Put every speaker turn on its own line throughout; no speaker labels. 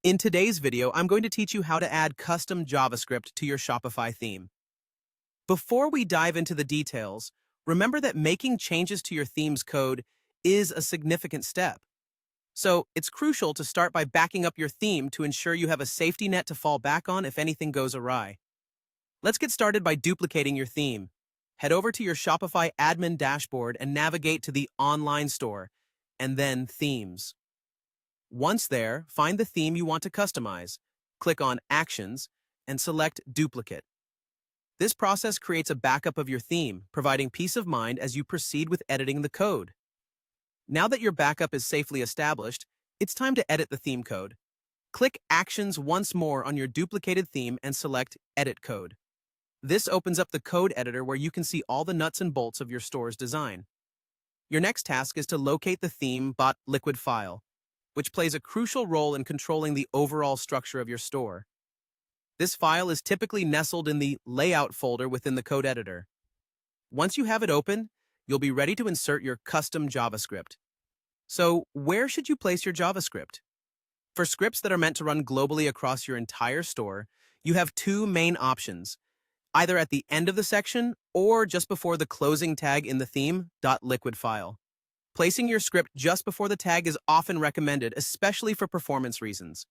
In today's video, I'm going to teach you how to add custom JavaScript to your Shopify theme. Before we dive into the details, remember that making changes to your theme's code is a significant step. So it's crucial to start by backing up your theme to ensure you have a safety net to fall back on if anything goes awry. Let's get started by duplicating your theme. Head over to your Shopify admin dashboard and navigate to the Online Store, and then Themes. Once there, find the theme you want to customize, click on Actions, and select Duplicate. This process creates a backup of your theme, providing peace of mind as you proceed with editing the code. Now that your backup is safely established, it's time to edit the theme code. Click Actions once more on your duplicated theme and select Edit Code. This opens up the code editor where you can see all the nuts and bolts of your store's design. Your next task is to locate the theme.liquid file, which plays a crucial role in controlling the overall structure of your store. This file is typically nestled in the Layout folder within the code editor. Once you have it open, you'll be ready to insert your custom JavaScript. So, where should you place your JavaScript? For scripts that are meant to run globally across your entire store, you have two main options, either at the end of the section or just before the closing tag in the theme.liquid file. Placing your script just before the tag is often recommended, especially for performance reasons.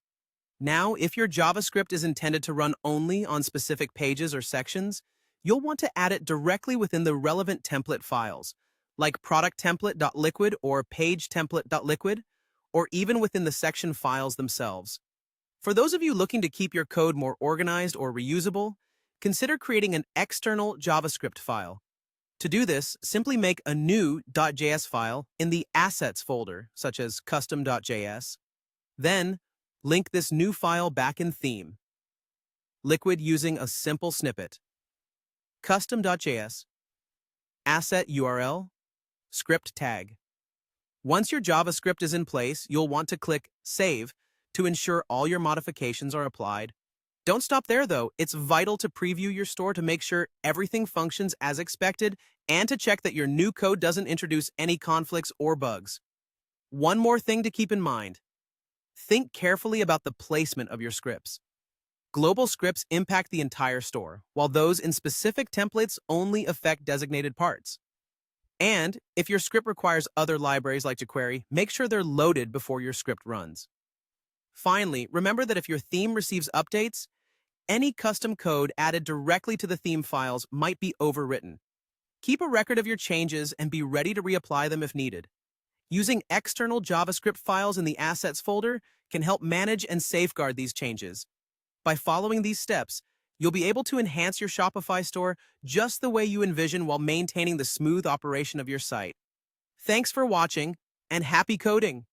Now, if your JavaScript is intended to run only on specific pages or sections, you'll want to add it directly within the relevant template files, like producttemplate.liquid or pagetemplate.liquid, or even within the section files themselves. For those of you looking to keep your code more organized or reusable, consider creating an external JavaScript file. To do this, simply make a new .js file in the Assets folder, such as custom.js. Then, link this new file back in theme. Liquid using a simple snippet. Custom.js, asset URL, script tag. Once your JavaScript is in place, you'll want to click Save to ensure all your modifications are applied. Don't stop there, though. It's vital to preview your store to make sure everything functions as expected and to check that your new code doesn't introduce any conflicts or bugs. One more thing to keep in mind. Think carefully about the placement of your scripts. Global scripts impact the entire store, while those in specific templates only affect designated parts. And if your script requires other libraries like jQuery, make sure they're loaded before your script runs. Finally, remember that if your theme receives updates, any custom code added directly to the theme files might be overwritten. Keep a record of your changes and be ready to reapply them if needed. Using external JavaScript files in the Assets folder can help manage and safeguard these changes. By following these steps, you'll be able to enhance your Shopify store just the way you envision while maintaining the smooth operation of your site. Thanks for watching, and happy coding!